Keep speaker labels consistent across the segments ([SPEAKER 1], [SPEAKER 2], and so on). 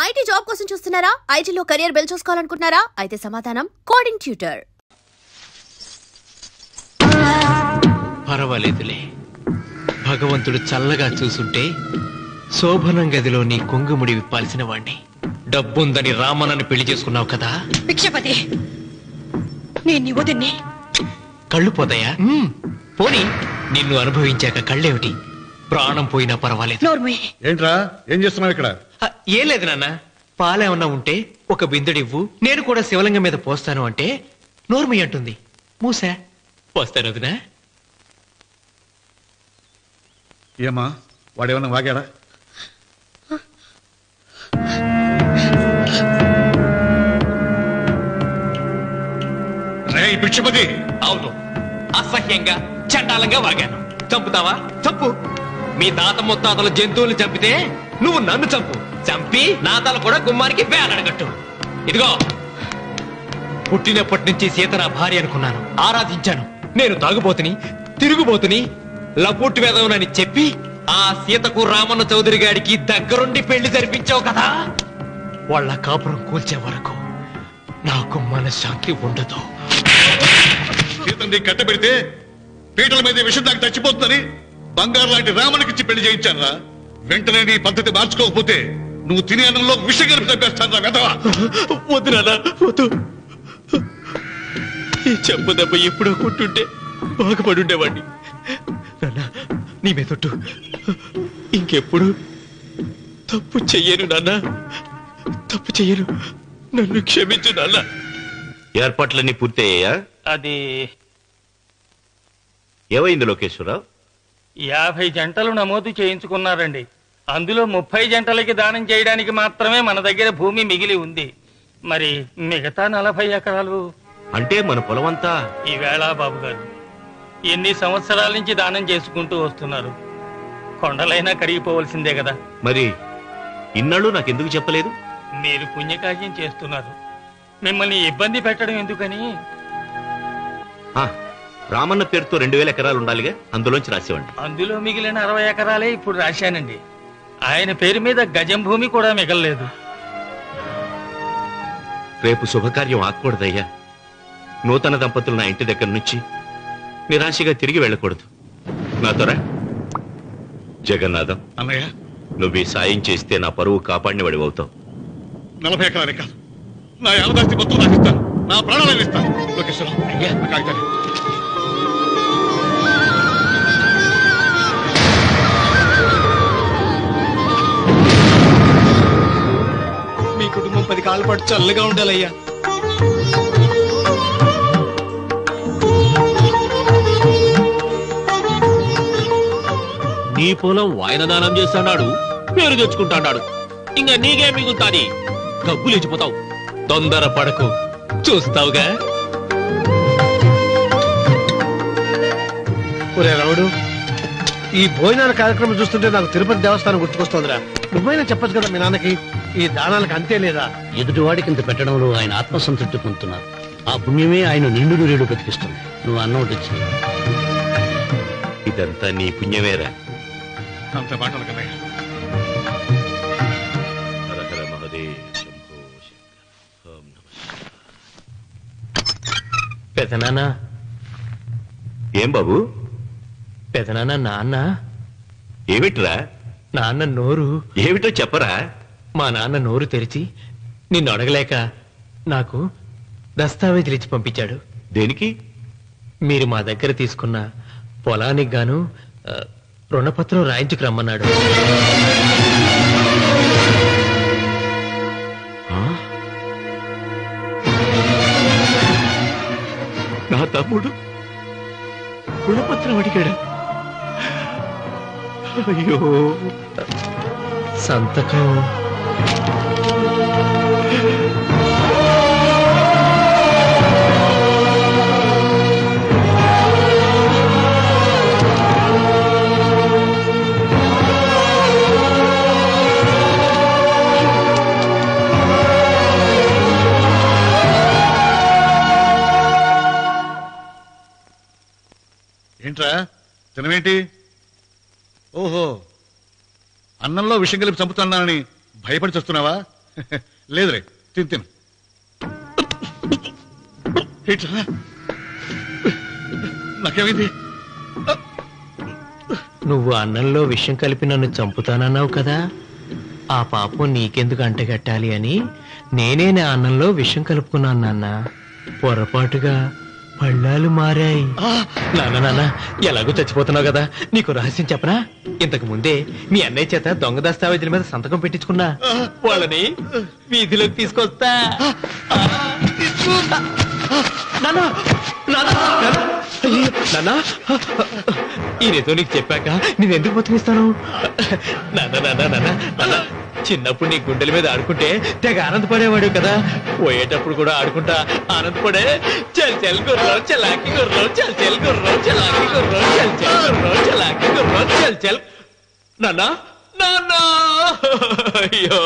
[SPEAKER 1] IT job కోసం చూస్తున్నారా? ఐటీలో కెరియర్ బిల్డ్ చేసుకోవాలనుకుంటున్నారా? అయితే సమాధానం కోడింగ్ ట్యూటర్.
[SPEAKER 2] పర్వాలేదులే, భగవంతుడు చల్లగా చూసుంటే శోభనం గదిలో నీ కొంగుముడి విప్పాల్సిన వాణ్ణి. డబ్బుందని రామనని పెళ్లి చేసుకున్నావు కదా.
[SPEAKER 3] భిక్షపతి, నేను వదిన్ని.
[SPEAKER 2] కళ్ళు పోతాయా? పోనీ, నిన్ను అనుభవించాక కళ్ళేమిటి? ప్రాణం పోయినా పర్వాలేదు.
[SPEAKER 4] ఏంట్రా, ఏం చేస్తున్నావు ఇక్కడ?
[SPEAKER 2] ఏం లేదు నాన్న, పాలేమన్నా ఉంటే ఒక బిందెడివ్వు, నేను కూడా శివలింగం మీద పోస్తాను అంటే నోర్మి అంటుంది. మూసా పోస్తాను వదినా.
[SPEAKER 4] ఏమా, వాడేమన్నా వాగాడా? భిక్షపతి,
[SPEAKER 2] అవును, అసహ్యంగా చండాలంగా వాగాను. చంపుతావా? చంపు. మీ తాత ముత్తాతలు జంతువులు చంపితే నువ్వు నన్ను చంపు. చంపి నా తల కూడా గుమ్మానికి వేలాడగట్టు. ఇదిగో, పుట్టినప్పటి నుంచి సీత నా భార్య అనుకున్నాను, ఆరాధించాను. నేను తాగుబోతుని, తిరుగుబోతుని, లపుట్టు వేదవునని చెప్పి ఆ సీతకు రామన్న చౌదరి గారికి దగ్గరుండి పెళ్లి జరిపించావు కదా. వాళ్ళ కాపురం కూల్చే వరకు నాకు మనశ్శాంతి ఉండదు.
[SPEAKER 4] సీతని కట్టబెడితే పీటల మీద విషం దాకా చచ్చిపోతుందని బంగారు లాంటి రామునికిచ్చి పెళ్లి చేయించారా? వెంటనే నీ పద్ధతి మార్చుకోకపోతే నువ్వు తినే అన్నంలో విషం కలిపి చంపేస్తాను. వెదవా,
[SPEAKER 2] వద్దు నాన్న, వద్దు. ఈ చెప్పు దెబ్బ ఎప్పుడో కొట్టుంటే బాగుపడి ఉండేవాడిని. నాన్న, నీ మీదొట్టు, ఇంకెప్పుడు తప్పు చెయ్యను నాన్న, తప్పు చెయ్యను. నన్ను క్షమించు నాన్న.
[SPEAKER 5] ఏర్పాట్లన్నీ పూర్తయ్యాయా?
[SPEAKER 6] అది
[SPEAKER 5] ఏమైంది లోకేశ్వరరావు?
[SPEAKER 6] 50 జంటలు నమోదు చేయించుకున్నారండి. అందులో 30 జంటలకి దానం చేయడానికి మాత్రమే మన దగ్గర భూమి మిగిలి ఉంది. మరి మిగతా 40 ఎకరాలు
[SPEAKER 5] అంటే మన పొలమంతా
[SPEAKER 6] ఈవేళ బాబు గారు ఎన్ని సంవత్సరాల నుంచి దానం చేసుకుంటూ వస్తున్నారు. కొండలైనా కరిగిపోవలసిందే కదా.
[SPEAKER 5] మరి ఇన్నాళ్ళు నాకెందుకు చెప్పలేదు?
[SPEAKER 6] మీరు పుణ్యకార్యం చేస్తున్నారు, మిమ్మల్ని ఇబ్బంది పెట్టడం ఎందుకని.
[SPEAKER 5] రామన్న పేరుతో 2000 ఎకరాలు ఉండాలిగా, అందులోంచి రాసేవండి.
[SPEAKER 6] అందులో మిగిలిన 60 ఎకరాలే ఇప్పుడు రాశానండి. ఆయన పేరు మీద గజం భూమి కూడా మిగలలేదు.
[SPEAKER 5] రేపు శుభకార్యం ఆకూడదయ్యా. నూతన దంపతులు నా ఇంటి దగ్గర నుంచి నిరాశగా తిరిగి వెళ్ళకూడదు. నాతోరా జగన్నాథం.
[SPEAKER 4] అన్నయ్య,
[SPEAKER 5] నువ్వు ఈ సాయం చేస్తే నా పరువు కాపాడిన వాడివవుతావు.
[SPEAKER 4] 40 ఎకరాలే కాదు, నా యావదాస్తి మొత్తం నాకు ఇస్తాను, నా ప్రాణాలను ఇస్తాను. లోకేశ్వరరావు, అయ్యా కాగితాలు.
[SPEAKER 2] మీ కుటుంబం 10 కాళ్ళ పాటు చల్లగా ఉండాలయ్యా.
[SPEAKER 7] నీ పొలం వాయన దానం చేస్తాడు, పేరు తెచ్చుకుంటాడు. ఇంకా నీకే మిగులుతాది, డబ్బు లేచిపోతావు.
[SPEAKER 2] తొందర పడకు, చూస్తావుగా.
[SPEAKER 8] ఒరే రావుడు, ఈ భోజనాల కార్యక్రమం చూస్తుంటే నాకు తిరుపతి దేవస్థానం గుర్తుకొస్తోందిరా. నువ్వైనా చెప్పచ్చు కదా మీ నాన్నకి, ఈ దానాలకు అంతే లేదా?
[SPEAKER 9] ఎదుటివాడికి ఇంత పెట్టడంలో ఆయన ఆత్మసంతృప్తి పొందుతున్నారు. ఆ పుణ్యమే ఆయన నిండు నూరేడు బ్రతికిస్తుంది. నువ్వు అన్నం వచ్చి
[SPEAKER 5] ఇదంతా నీ పుణ్యమేరా.
[SPEAKER 4] అంత మాటలు కన్నయ్య.
[SPEAKER 5] హరహర మహదేవ్ శంభో శంకర. ఓం నమః.
[SPEAKER 2] పెదనాన్న.
[SPEAKER 5] ఏం బాబు?
[SPEAKER 2] పెదనాన్న, నాన్న.
[SPEAKER 5] ఏమిట్రా?
[SPEAKER 2] నాన్న నోరు.
[SPEAKER 5] ఏమిటో చెప్పరా?
[SPEAKER 2] మా నాన్న నోరు తెరిచి నిన్ను అడగలేక నాకు దస్తావేజీలు ఇచ్చి పంపించాడు.
[SPEAKER 5] దేనికి?
[SPEAKER 2] మీరు మా దగ్గర తీసుకున్న పొలానికి గాను రుణపత్రం రాయించుకు రమ్మన్నాడు.
[SPEAKER 5] నా తమ్ముడు రుణపత్రం అడిగాడా? అయ్యో,
[SPEAKER 2] సంతకం.
[SPEAKER 4] ఏంట్రా తినవేంటి? ఓహో, అన్నంలో విషం కలిపి చంపుతున్నానని భయపడి చస్తున్నావా? లేదురే తిను నాకేమైంది?
[SPEAKER 2] నువ్వు అన్నంలో విషం కలిపి నన్ను చంపుతానన్నావు కదా, ఆ పాపం నీకెందుకు అంటగట్టాలి అని నేనే నా అన్నంలో విషం కలుపుకున్నాను నాన్న. పొరపాటుగా పళ్ళాలు మారాయి. నాన్న ఎలాగో చచ్చిపోతున్నావు కదా, నీకు రహస్యం చెప్పనా? ఇంతకు ముందే మీ అన్నయ్య చేత దొంగ దస్తావేజీల మీద సంతకం పెట్టించుకున్నా. వాళ్ళని వీధిలోకి తీసుకొస్తా. ఈయనతో నీకు చెప్పాక నేను ఎందుకు బతికిస్తాను? నాన్న చిన్నప్పుడు నీ గుండెల మీద ఆడుకుంటే తెగ ఆనందపడేవాడు కదా, పోయేటప్పుడు కూడా ఆడుకుంటా ఆనందపడే. చల్ చల్ గుర్రం చలాకి గుర్రం, చల్ చల్ గుర్రం చలాకి గుర్రం, చల్ చల్ గుర్రం చలాకి గుర్రం, చల్ చల్. నాన్నా నాన్నా అయ్యో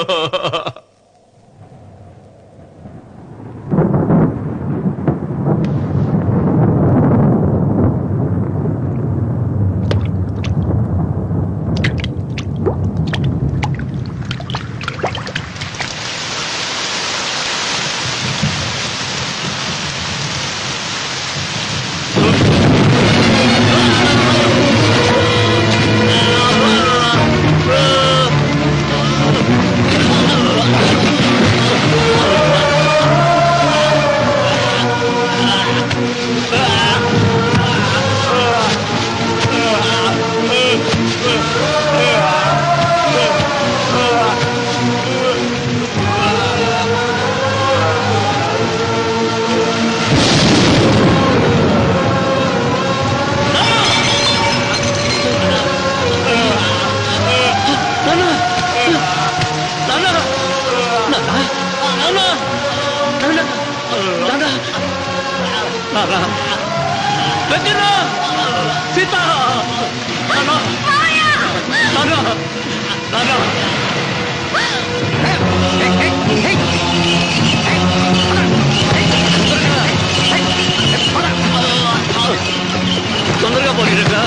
[SPEAKER 2] తొందరగా పోనీరా.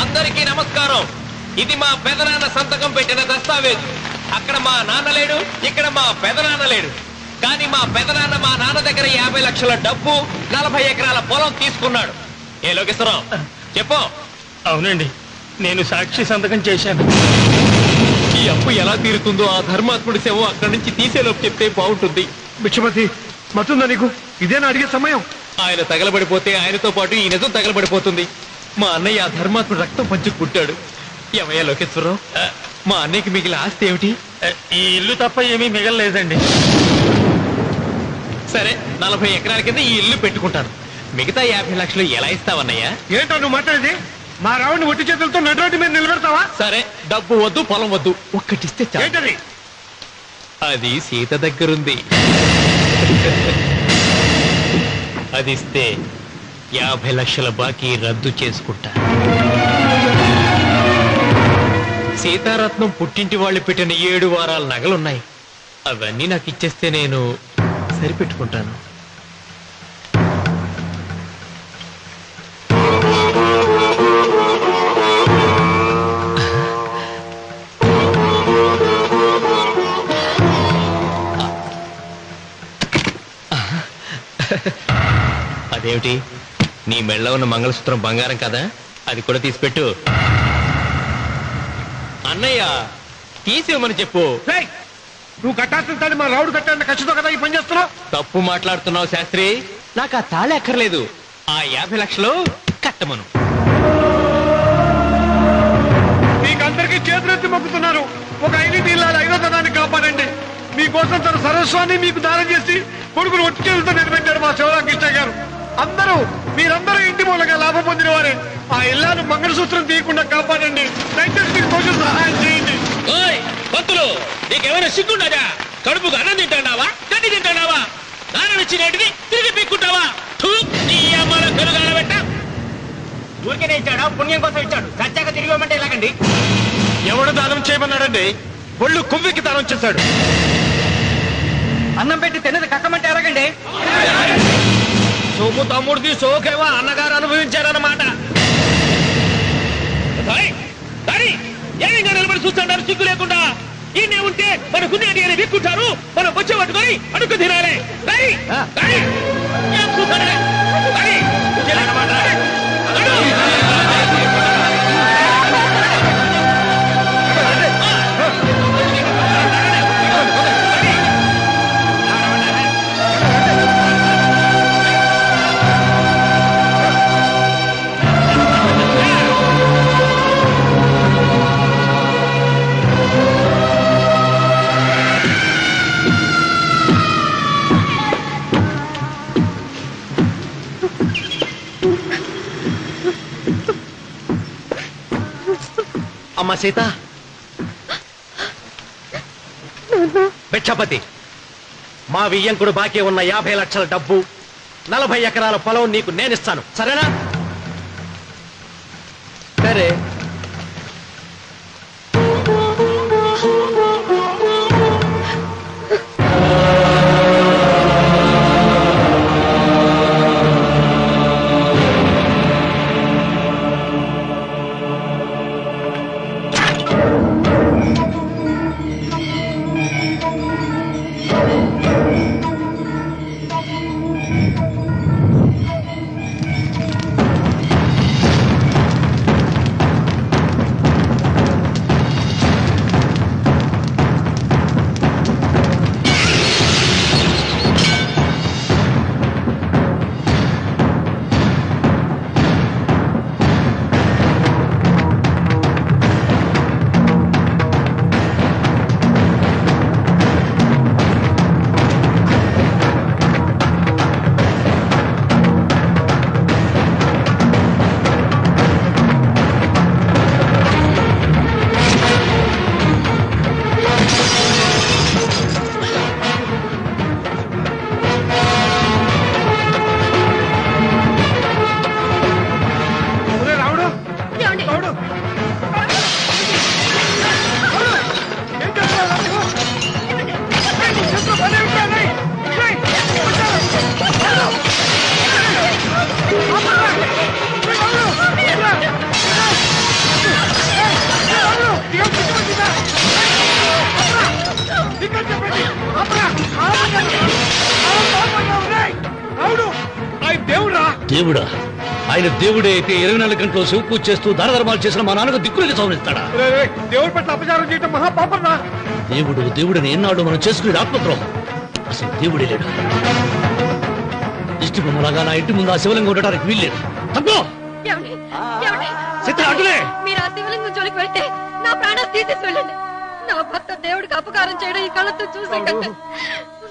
[SPEAKER 2] అందరికీ నమస్కారం. ఇది మా పెదనాన్న సంతకం పెట్టిన దస్తావేజు. అక్కడ మా నాన్న లేడు, ఇక్కడ మా పెదనాన్న లేడు. కానీ మా పెదనాన్న మా నాన్న దగ్గర 50 లక్షల డబ్బు, 40 ఎకరాల పొలం తీసుకున్నాడు. ఏ లోకేశ్వరరావు చెప్పు.
[SPEAKER 6] అవునండి, నేను సాక్షి సంతకం చేశాను.
[SPEAKER 2] ఈ అప్పు ఎలా తీరుతుందో ఆ ధర్మాత్ముడి శవం అక్కడి నుంచి తీసేలోపు చెప్తే బాగుంటుంది.
[SPEAKER 8] బిక్షపతి మతుందా నీకు? ఇదేనా అడిగే సమయం?
[SPEAKER 2] ఆయన తగలబడిపోతే ఆయనతో పాటు ఈ నిజం తగలబడిపోతుంది. మా అన్నయ్య ఆ ధర్మాత్ముడు రక్తం పంచుకుంటాడు. ఏమయ్యా లోకేశ్వరరావు, మా అన్నయ్యకి మిగిలిన ఆస్తి ఏమిటి?
[SPEAKER 6] ఈ ఇల్లు తప్ప ఏమీ మిగలలేదండి.
[SPEAKER 2] సరే, 40 ఎకరాల కింద ఈ ఇల్లు పెట్టుకుంటాను. మిగతా 50 లక్షలు ఎలా ఇస్తావన్నయ్యా?
[SPEAKER 8] ఏంటో నువ్వు మాట్లాడేది? మా రావుని ఒట్టి చేతులతో నడురోడ్డు మీద నిలబెడతావా?
[SPEAKER 2] సరే, డబ్బు వద్దు, పొలం వద్దు, ఒక్కటిస్తే చాలు.
[SPEAKER 8] ఏంటది?
[SPEAKER 2] అది సీత దగ్గరుంది. అది ఇస్తే 50 లక్షల బాకీ రద్దు చేసుకుంటా. సీతారత్నం పుట్టింటి వాళ్ళు పెట్టిన 7 వారాల నగలున్నాయి. అవన్నీ నాకు ఇచ్చేస్తే నేను సరిపెట్టుకుంటాను. అదేమిటి, నీ మెళ్ళ ఉన్న మంగళసూత్రం బంగారం కదా, అది కూడా తీసిపెట్టు. అన్నయ్య తీసేమని చెప్పు.
[SPEAKER 8] నువ్వు కట్టాల్సిన తాళి మా రావుడు కట్టాలని ఖచ్చితంగా కదా ఈ పని చేస్తున్నావు.
[SPEAKER 2] తప్పు మాట్లాడుతున్నావు శాస్త్రి. నాకు ఆ తాళి అక్కర్లేదు, ఆ 50 లక్షలు కట్టమను.
[SPEAKER 8] మీకందరికీ చేతులెత్తి మొక్కుతున్నారు. ఒక ఐడెంటిటీ మీకోసం తన సర్వస్వాన్ని మీకు దానం చేసి కొడుకును వచ్చేతో నిలబెట్టారు మా శివరామకృష్ణ గారు. మీరందరూ ఇంటి మూలంగా లాభం పొందిన వారే. ఆ ఇల్లాను మంగళసూత్రం తీయకుండా కాపాడండి. దయచేసి మీకు కొంచెం సహాయం చేయండి.
[SPEAKER 7] భక్తులు, నీకేమైనా సిగ్గుండదా? కడుపుకు అన్నం తింటాడావా, గడ్డి తింటాడావా? దానం ఇచ్చినట్టుని తిరిగి పీక్కుంటావా? నీ అమ్మాల కలుగాల పెట్ట.
[SPEAKER 2] ఊరికేనే ఇచ్చాడా? పుణ్యం కోసం ఇచ్చాడు. సత్యాక తిరిగి ఇవ్వమంటే ఎలాగండి?
[SPEAKER 8] ఎవడు దానం చేయమన్నాడండి? ఒళ్ళు కొవ్వెక్కి దానం చేశాడు.
[SPEAKER 2] అన్నం పెట్టి తిన్నది కక్కమంటే ఎలాగండి?
[SPEAKER 7] సోము తమ్ముడిది సోకేవా అన్నగారు అనుభవించారన్నమాట. ఏమైనా నిలబడి చూస్తాడారు సిగ్గు లేకుండా. ఈయనే ఉంటే మన గుండె అని విక్కుంటారు. మనం వచ్చే పట్టుకొని అడుగు తినాలి.
[SPEAKER 2] అమ్మ సీత, భిక్షపతి, మా వియ్యంకుడు బాకీ ఉన్న 50 లక్షల డబ్బు, 40 ఎకరాల పొలం నీకు నేనిస్తాను. సరేనా? సరే.
[SPEAKER 9] దేవుడా? ఆయన దేవుడే అయితే 24 గంటలు శివ పూజ చేస్తూ దానధర్మాలు చేసిన మా నాన్నకు దిక్కులకి సౌనిస్తాడా?
[SPEAKER 8] దేవుడి పట్ల అపచారం చేయటం మహాపాపం.
[SPEAKER 9] దేవుడిని ఎన్నాళ్ళు మనం చేసుకునే ఆత్మద్రోహం. అసలు దేవుడే లేడు. దిష్టి బొమ్మలాగా నా ఇంటి ముందు ఆ శివలింగం ఉండటానికి వీల్లేదు. తప్పో
[SPEAKER 3] మీరు ఆ శివలింగం జోలికి వెళ్తే నా ప్రాణాలు తీసేసి వెళ్ళండి. నా భర్త దేవుడికి అపకారం చేయడం ఈ కళ్ళతో చూసే కంటే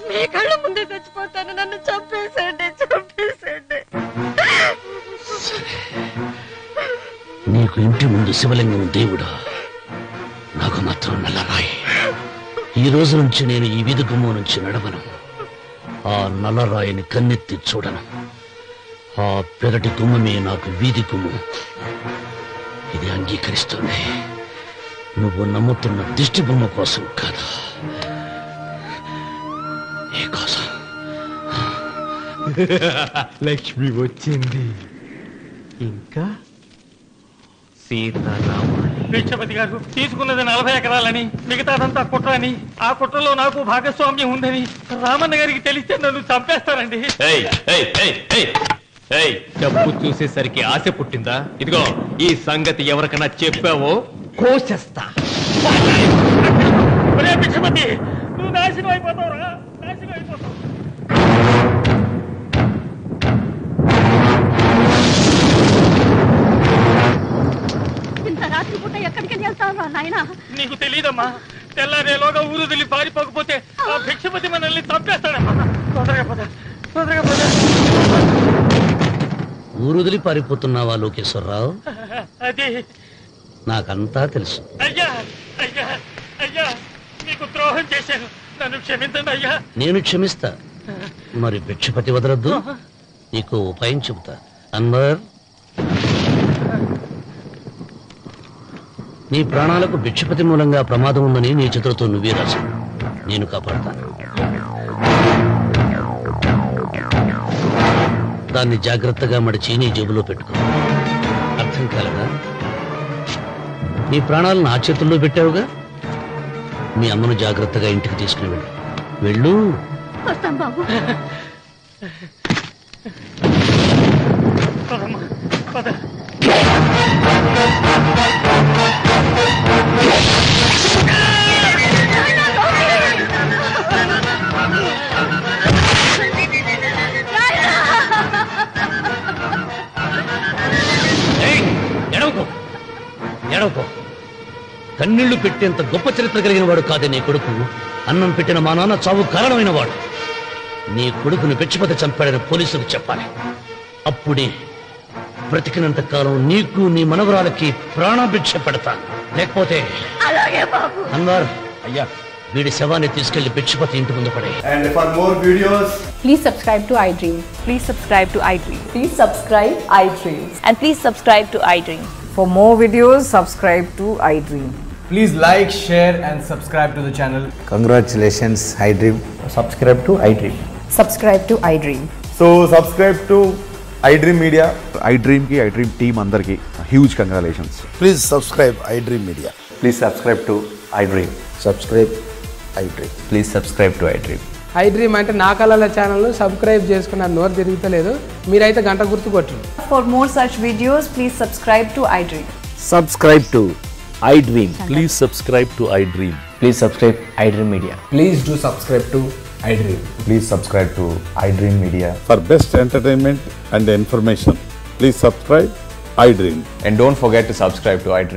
[SPEAKER 3] మీ కళ్ళ ముందే చచ్చిపోతాను. నన్ను చంపేసేయండి.
[SPEAKER 9] నీకు ఇంటి ముందు శివలింగం దేవుడా, నాకు మాత్రం నల్లరాయి. ఈ రోజు నుంచి నేను ఈ వీధి గుమ్మం నుంచి నడవను. ఆ నల్లరాయిని కన్నెత్తి చూడను. ఆ పెరటి గుమ్మమే నాకు వీధి గుమ్మం. ఇది అంగీకరిస్తుంది. నువ్వు నమ్ముతున్న దిష్టి బొమ్మ కోసం కాదా, నీ కోసం.
[SPEAKER 2] లక్ష్మి వచ్చింది. ఇంకా సీతారాముడు.
[SPEAKER 6] భిక్షపతి గారు తీసుకున్నది 40 ఎకరాలని, మిగతాదంతా కుట్ర అని, ఆ కుట్రలో నాకు భాగస్వామ్యం ఉందని రామన్న గారికి తెలిస్తే నన్ను చంపేస్తారండి.
[SPEAKER 2] డబ్బు చూసేసరికి ఆశ పుట్టిందా? ఇదిగో ఈ సంగతి ఎవరికైనా చెప్పావో కోసేస్తా.
[SPEAKER 6] భిక్షపతి, నువ్వు నాశనం అయిపోతావురా, నాశనం అయిపోతావు.
[SPEAKER 3] ఇంత రాత్రి పూట ఎక్కడికి వెళ్తావు నాయనా?
[SPEAKER 6] నీకు తెలీదమ్మా, తెల్లారేలోగా ఊరుదిలి పారిపోకపోతే ఆ భిక్షపతి మనల్ని చంపేస్తాడమ్మా. తొందరగా పద, తొందరగా పద.
[SPEAKER 9] ఊరుదిలి పారిపోతున్నావా లోకేశ్వరరావు?
[SPEAKER 6] అది
[SPEAKER 9] నాకంతా తెలుసు.
[SPEAKER 6] అయ్యా అయ్యా అయ్యా, మీకు ద్రోహం చేశాను, నన్ను క్షమించండి అయ్యా.
[SPEAKER 9] నేను క్షమిస్తా, మరి భిక్షపతి వదలద్దు. నీకు ఉపాయం చెబుతా. అన్వర్, నీ ప్రాణాలకు భిక్షపతి మూలంగా ప్రమాదం ఉందని నీ చేతులతో నువ్వే రాసు. నేను కాపాడతాను. దాన్ని జాగ్రత్తగా మడిచి నీ జేబులో పెట్టుకో. అర్థం కాలదా? నీ ప్రాణాలను నా చేతుల్లో పెట్టావుగా. మీ అమ్మను జాగ్రత్తగా ఇంటికి తీసుకుని వెళ్ళు. వెళ్ళు.
[SPEAKER 3] వస్తాం బాబు.
[SPEAKER 6] పదమ్మా, పద.
[SPEAKER 9] ఎడవకో. కన్నీళ్లు పెట్టేంత గొప్ప చరిత్ర కలిగిన వాడు కాదే నీ కొడుకు. అన్నం పెట్టిన మా నాన్న చావు కారణమైన వాడు. నీ కొడుకును భిక్షపతి చంపాడని పోలీసులకు చెప్పాలి. అప్పుడే బ్రతికినంత కాలం నీకు నీ మనవరాలకి ప్రాణభిక్ష పెడతా. లేకపోతే అన్వర్, అయ్యా, వీడి శవాన్ని తీసుకెళ్లి భిక్షపతి ఇంటి ముందు పడే.
[SPEAKER 10] And for more videos,
[SPEAKER 11] please subscribe to iDream. Please subscribe to iDream.
[SPEAKER 12] Please subscribe iDream.
[SPEAKER 11] And please subscribe to iDream.
[SPEAKER 12] For more videos, subscribe to iDream.
[SPEAKER 10] please like, share and subscribe to the channel.
[SPEAKER 13] Congratulations, iDream.
[SPEAKER 10] Subscribe to iDream.
[SPEAKER 12] Subscribe to iDream.
[SPEAKER 10] So subscribe to iDream Media.
[SPEAKER 14] iDream ki iDream team andarki huge congratulations.
[SPEAKER 13] Please subscribe iDream Media.
[SPEAKER 10] Please subscribe to iDream.
[SPEAKER 13] Subscribe iDream.
[SPEAKER 10] Please subscribe to iDream.
[SPEAKER 15] iDream అంటే నా కళల ఛానల్ను subscribe చేసుకున్న నోరు తిరుగుతలేదు. మీరైతే గంట గుర్తు కొట్టండి.
[SPEAKER 12] For more such videos, please subscribe to iDream.
[SPEAKER 13] Subscribe to iDream.
[SPEAKER 5] Please subscribe to iDream.
[SPEAKER 10] Please subscribe iDream Media.
[SPEAKER 15] Please do subscribe to iDream.
[SPEAKER 10] Please subscribe to iDream Media.
[SPEAKER 14] For best entertainment and information, please subscribe iDream.
[SPEAKER 10] And don't forget to subscribe to iDream.